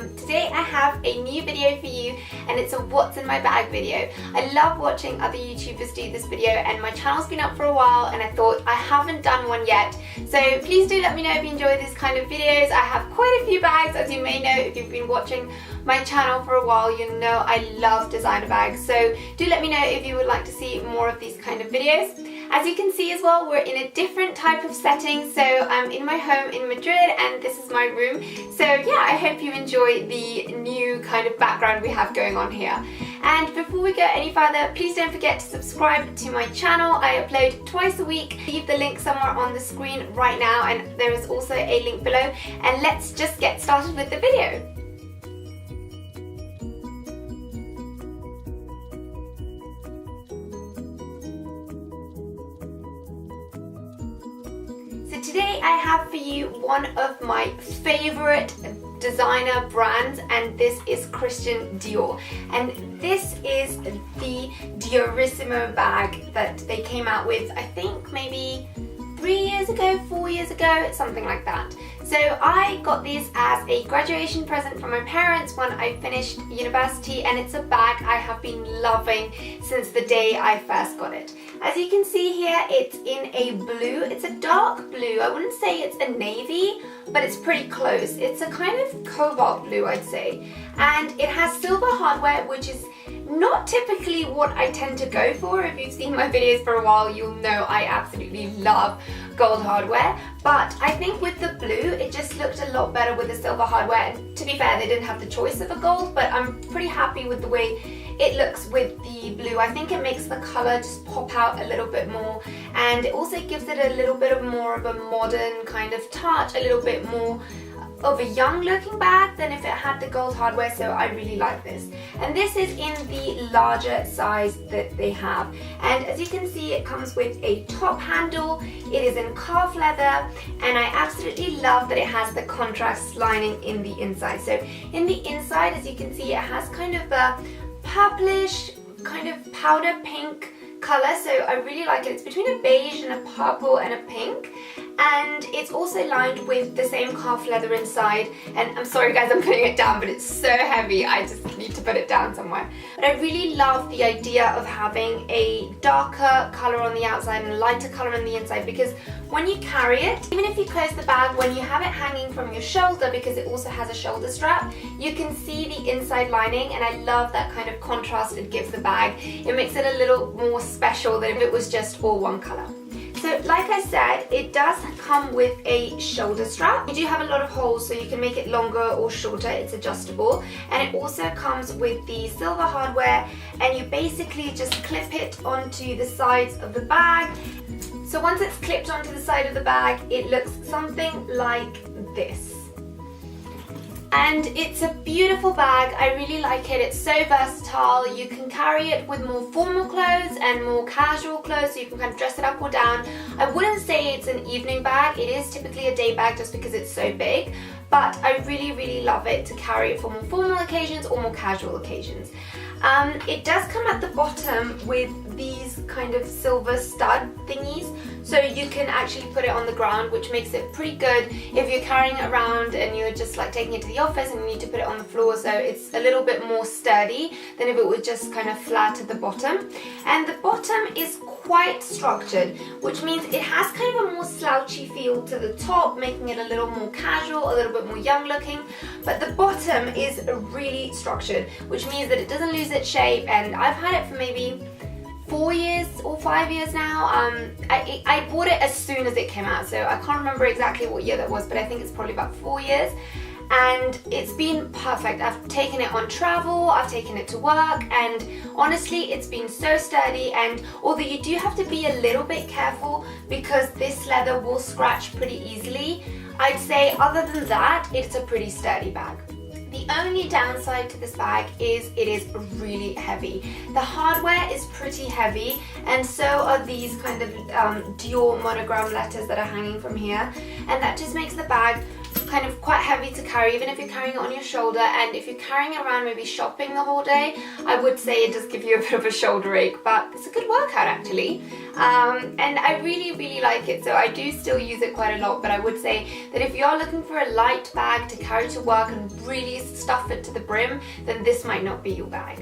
Today I have a new video for you, and it's a what's in my bag video. I love watching other YouTubers do this video, and my channel's been up for a while and I thought I haven't done one yet. So please do let me know if you enjoy these kind of videos. I have quite a few bags, as you may know if you've been watching my channel for a while. You know I love designer bags, so do let me know if you would like to see more of these kind of videos. As you can see as well, we're in a different type of setting. So I'm in my home in Madrid and this is my room. So yeah, I hope you enjoy the new kind of background we have going on here. And before we go any further, please don't forget to subscribe to my channel. I upload twice a week. Leave the link somewhere on the screen right now, and there is also a link below. And let's just get started with the video. So today I have for you one of my favorite designer brands, and this is Christian Dior, and this is the Diorissimo bag that they came out with, I think maybe 3 years ago, 4 years ago, something like that. So I got these as a graduation present from my parents when I finished university, and it's a bag I have been loving since the day I first got it. As you can see here, it's in a blue. It's a dark blue. I wouldn't say it's a navy, but it's pretty close. It's a kind of cobalt blue, I'd say. And it has silver hardware, which is not typically what I tend to go for. If you've seen my videos for a while, you'll know I absolutely love gold hardware. But I think with the blue, it just looked a lot better with the silver hardware. And to be fair, they didn't have the choice of a gold, but I'm pretty happy with the way it looks with the blue. I think it makes the colour just pop out a little bit more, and it also gives it a little bit of more of a modern kind of touch, a little bit more of a young looking bag than if it had the gold hardware, so I really like this. And this is in the larger size that they have, and as you can see, it comes with a top handle. It is in calf leather, and I absolutely love that it has the contrast lining in the inside. So in the inside, as you can see, it has kind of a purplish, kind of powder pink colour, so I really like it. It's between a beige and a purple and a pink, and it's also lined with the same calf leather inside. And I'm sorry guys, I'm putting it down, but it's so heavy, I just need to put it down somewhere. But I really love the idea of having a darker colour on the outside and a lighter colour on the inside, because when you carry it, even if you close the bag, when you have it hanging from your shoulder, because it also has a shoulder strap, you can see the inside lining, and I love that kind of contrast it gives the bag. It makes it a little more special than if it was just all one colour. So like I said, it does come with a shoulder strap. You do have a lot of holes, so you can make it longer or shorter. It's adjustable, and it also comes with the silver hardware, and you basically just clip it onto the sides of the bag. So once it's clipped onto the side of the bag, it looks something like this. And it's a beautiful bag. I really like it. It's so versatile. You can carry it with more formal clothes and more casual clothes, so you can kind of dress it up or down. I wouldn't say it's an evening bag. It is typically a day bag just because it's so big, but I really love it to carry it for more formal occasions or more casual occasions. It does come at the bottom with these kind of silver stud thingies, so you can actually put it on the ground, which makes it pretty good if you're carrying it around and you're just like taking it to the office and you need to put it on the floor. So it's a little bit more sturdy than if it was just kind of flat at the bottom. And the bottom is quite structured, which means it has kind of a more slouchy feel to the top, making it a little more casual, a little bit more young looking. But the bottom is really structured, which means that it doesn't lose its shape, and I've had it for maybe 4 years or 5 years now. I bought it as soon as it came out, so I can't remember exactly what year that was, but I think it's probably about 4 years. And it's been perfect. I've taken it on travel, I've taken it to work, and honestly it's been so sturdy. And although you do have to be a little bit careful because this leather will scratch pretty easily, I'd say other than that, it's a pretty sturdy bag. The only downside to this bag is it is really heavy. The hardware is pretty heavy, and so are these kind of Dior monogram letters that are hanging from here, and that just makes the bag kind of quite heavy to carry, even if you're carrying it on your shoulder. And if you're carrying it around maybe shopping the whole day, I would say it does give you a bit of a shoulder ache, but it's a good workout actually. And I really like it, so I do still use it quite a lot. But I would say that if you're looking for a light bag to carry to work and really stuff it to the brim, then this might not be your bag.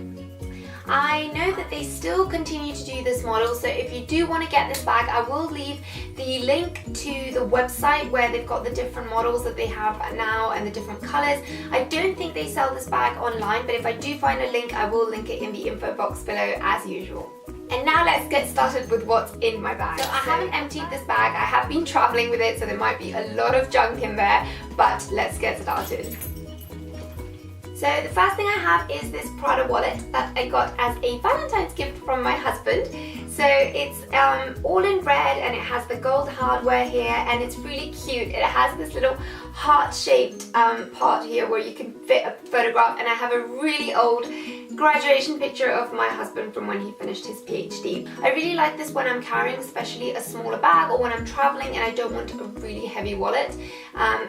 I know that they still continue to do this model, so if you do want to get this bag, I will leave the link to the website where they've got the different models that they have now and the different colors. I don't think they sell this bag online, but if I do find a link, I will link it in the info box below as usual. And now let's get started with what's in my bag. So I haven't emptied this bag, I have been traveling with it, so there might be a lot of junk in there, but let's get started. So the first thing I have is this Prada wallet that I got as a Valentine's gift from my husband. So it's all in red and it has the gold hardware here, and it's really cute. It has this little heart-shaped part here where you can fit a photograph, and I have a really old graduation picture of my husband from when he finished his PhD. I really like this when I'm carrying especially a smaller bag or when I'm traveling and I don't want a really heavy wallet.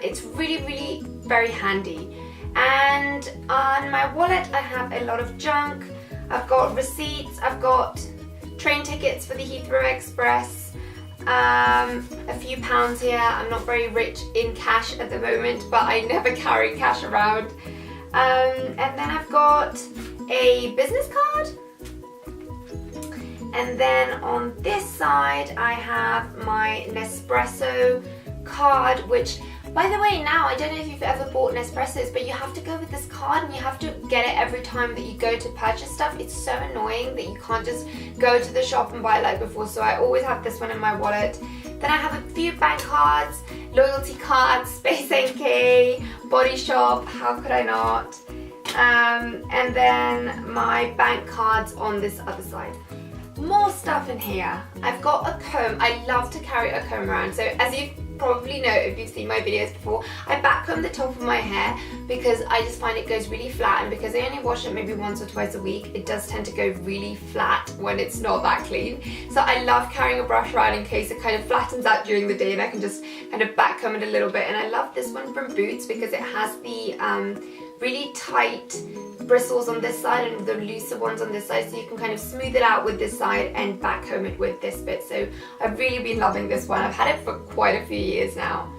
It's really very handy. And on my wallet I have a lot of junk. I've got receipts, I've got train tickets for the Heathrow Express, a few pounds here. I'm not very rich in cash at the moment, but I never carry cash around. And then I've got a business card. And then on this side I have my Nespresso card, which, by the way, now I don't know if you've ever bought Nespressos, but you have to go with this card and you have to get it every time that you go to purchase stuff. It's so annoying that you can't just go to the shop and buy it like before, so I always have this one in my wallet. Then I have a few bank cards, loyalty cards, Space NK, Body Shop, how could I not? And then my bank cards on this other side. More stuff in here. I've got a comb. I love to carry a comb around, so as you probably know if you've seen my videos before, I backcomb the top of my hair because I just find it goes really flat, and because I only wash it maybe once or twice a week, it does tend to go really flat when it's not that clean. So I love carrying a brush around in case it kind of flattens out during the day and I can just kind of backcomb it a little bit. And I love this one from Boots because it has the really tight bristles on this side and the looser ones on this side, so you can kind of smooth it out with this side and backcomb it with this bit. So I've really been loving this one. I've had it for quite a few years now.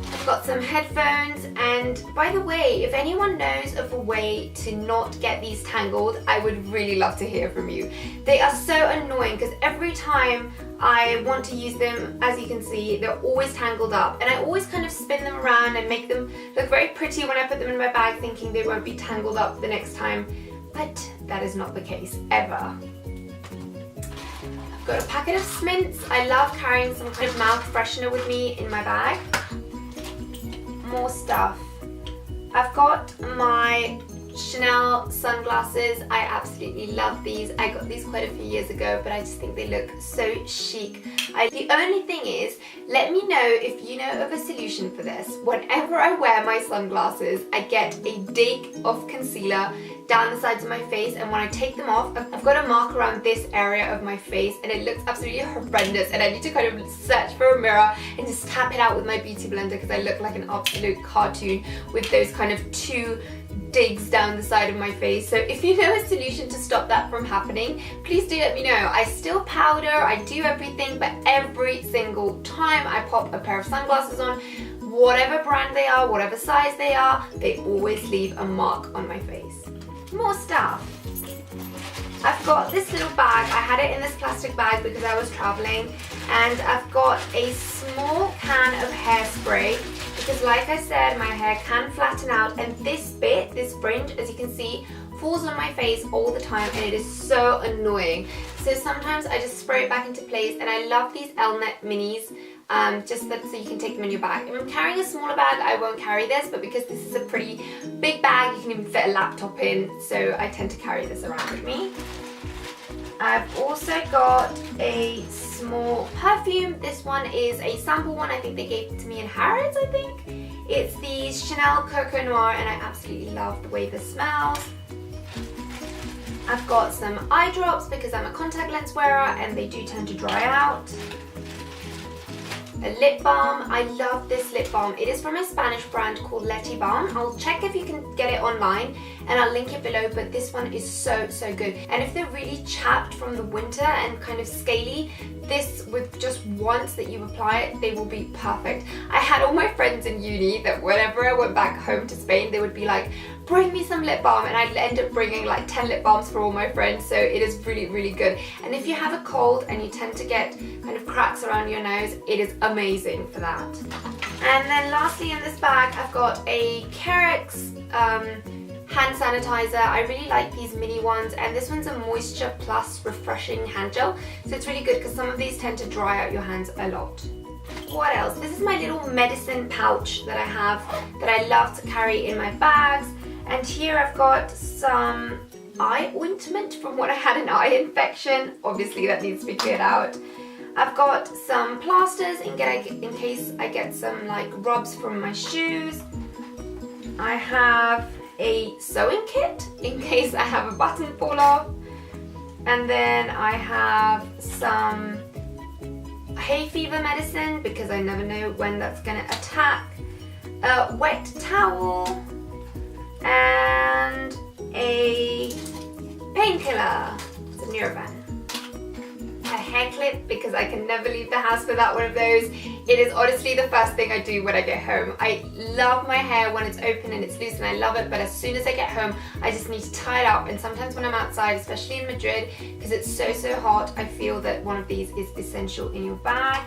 I've got some headphones, and by the way, if anyone knows of a way to not get these tangled, I would really love to hear from you. They are so annoying because every time I want to use them, as you can see, they're always tangled up, and I always kind of spin them around and make them look very pretty when I put them in my bag, thinking they won't be tangled up the next time, but that is not the case ever. I've got a packet of Smints. I love carrying some kind of mouth freshener with me in my bag. More stuff. I've got my Chanel sunglasses. I absolutely love these. I got these quite a few years ago, but I just think they look so chic. The only thing is, let me know if you know of a solution for this. Whenever I wear my sunglasses, I get a dig of concealer down the sides of my face, and when I take them off, I've got a mark around this area of my face and it looks absolutely horrendous, and I need to kind of search for a mirror and just tap it out with my beauty blender because I look like an absolute cartoon with those kind of two digs down the side of my face. So if you know a solution to stop that from happening, please do let me know. I still powder, I do everything, but every single time I pop a pair of sunglasses on, whatever brand they are, whatever size they are, they always leave a mark on my face. More stuff. I've got this little bag. I had it in this plastic bag because I was traveling, and I've got a small can of hairspray because, like I said, my hair can flatten out, and this bit, this fringe, as you can see, falls on my face all the time, and it is so annoying. So sometimes I just spray it back into place, and I love these Elnet minis. Just that so you can take them in your bag. If I'm carrying a smaller bag, I won't carry this, but because this is a pretty big bag, you can even fit a laptop in, so I tend to carry this around with me. I've also got a small perfume. This one is a sample one. I think they gave it to me in Harrods, I think. It's the Chanel Coco Noir, and I absolutely love the way this smells. I've got some eye drops because I'm a contact lens wearer and they do tend to dry out. a lip balm. I love this lip balm. It is from a Spanish brand called Leti Balm. I'll check if you can get it online and I'll link it below, but this one is so good. And if they're really chapped from the winter and kind of scaly, this, with just once that you apply it, they will be perfect. I had all my friends in uni that whenever I went back home to Spain, they would be like, bring me some lip balm, and I'd end up bringing like 10 lip balms for all my friends, so it is really good. And if you have a cold and you tend to get kind of cracks around your nose, it is amazing for that. And then lastly in this bag, I've got a Carex hand sanitizer. I really like these mini ones, and this one's a Moisture Plus Refreshing Hand Gel, so it's really good because some of these tend to dry out your hands a lot. What else? This is my little medicine pouch that I have that I love to carry in my bags, and here I've got some eye ointment from when I had an eye infection. Obviously that needs to be cleared out. I've got some plasters in case I get some like rubs from my shoes. I have a sewing kit in case I have a button fall off, and then I have some hay fever medicine because I never know when that's gonna attack, a wet towel, and a painkiller, it's a Nurofen. A hair clip because I can never leave the house without one of those. It is honestly the first thing I do when I get home. I love my hair when it's open and it's loose and I love it, but as soon as I get home I just need to tie it up, and sometimes when I'm outside, especially in Madrid because it's so hot, I feel that one of these is essential in your bag.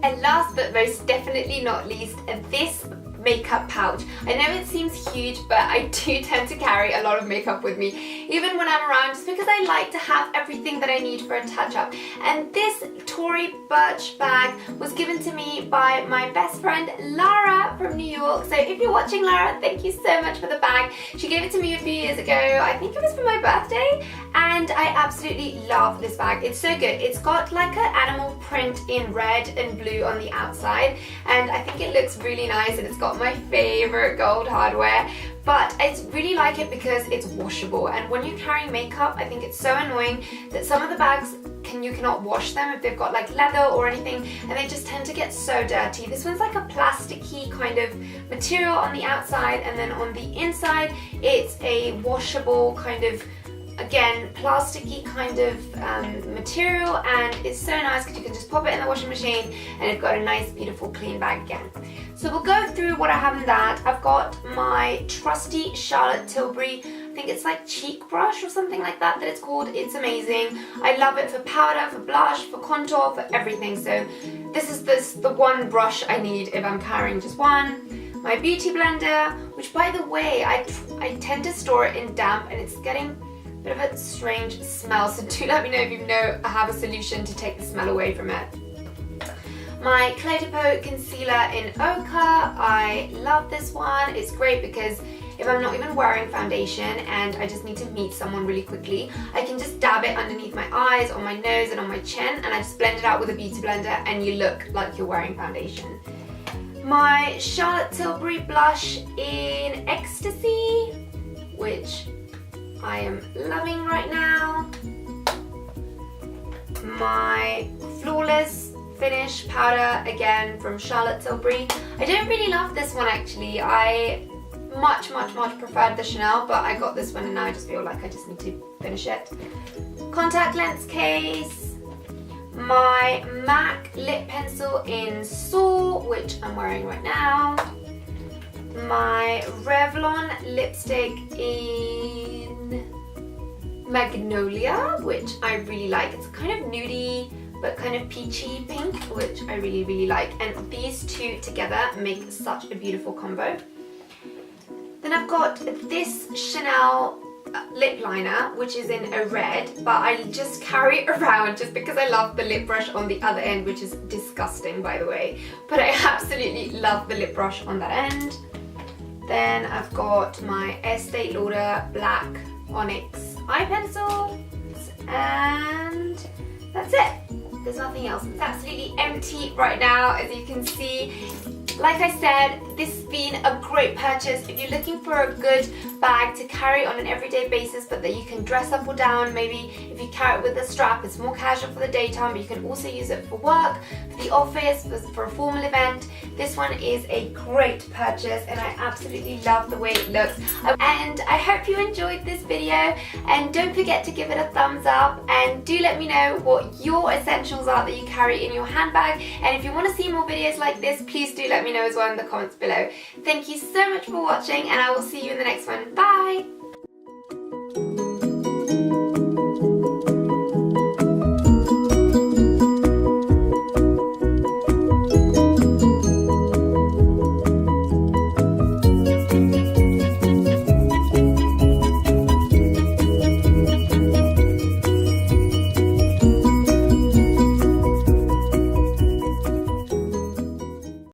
And last but most definitely not least, this makeup pouch. I know it seems huge, but I do tend to carry a lot of makeup with me even when I'm around, just because I like to have everything that I need for a touch-up. And this Tory Burch bag was given to me by my best friend Lara from New York. So if you're watching, Lara, thank you so much for the bag. She gave it to me a few years ago. I think it was for my birthday, and I absolutely love this bag. It's so good. It's got like an animal print in red and blue on the outside, and I think it looks really nice, and it's got my favorite gold hardware. But I really like it because it's washable, and when you're carrying makeup, I think it's so annoying that some of the bags you cannot wash them if they've got like leather or anything, and they just tend to get so dirty. This one's like a plasticky kind of material on the outside, and then on the inside it's a washable kind of, again, plasticky kind of material, and it's so nice because you can just pop it in the washing machine and you've got a nice beautiful clean bag again. So we'll go through what I have in that. I've got my trusty Charlotte Tilbury, I think it's like cheek brush or something like that it's called. It's amazing. I love it for powder, for blush, for contour, for everything. So this is the one brush I need if I'm carrying just one. My beauty blender, which by the way, I tend to store it in damp and it's getting a bit of a strange smell, so do let me know if you know I have a solution to take the smell away from it. My Clé de Peau concealer in Ochre, I love this one. It's great because if I'm not even wearing foundation and I just need to meet someone really quickly, I can just dab it underneath my eyes, on my nose and on my chin, and I just blend it out with a beauty blender and you look like you're wearing foundation. My Charlotte Tilbury blush in Ecstasy, which I am loving right now. My Flawless Finish powder, again from Charlotte Tilbury. I don't really love this one actually. I much preferred the Chanel, but I got this one and now I just feel like I just need to finish it. Contact lens case. My MAC lip pencil in Soar, which I'm wearing right now. My Revlon lipstick in Magnolia, which I really like. It's kind of nudie but kind of peachy pink, which I really like, and these two together make such a beautiful combo. Then I've got this Chanel lip liner, which is in a red, but I just carry it around just because I love the lip brush on the other end, which is disgusting by the way, but I absolutely love the lip brush on that end. Then I've got my Estee Lauder Black Onyx eye pencil, and that's it. There's nothing else. It's absolutely empty right now, as you can see. like I said, this has been a great purchase if you're looking for a good bag to carry on an everyday basis, but that you can dress up or down. Maybe if you carry it with a strap, it's more casual for the daytime, but you can also use it for work, for the office, for a formal event. This one is a great purchase and I absolutely love the way it looks. And I hope you enjoyed this video, and don't forget to give it a thumbs up, and do let me know what your essentials are that you carry in your handbag. And if you want to see more videos like this, please do let me know as well in the comments below. Thank you so much for watching, and I will see you in the next one. Bye!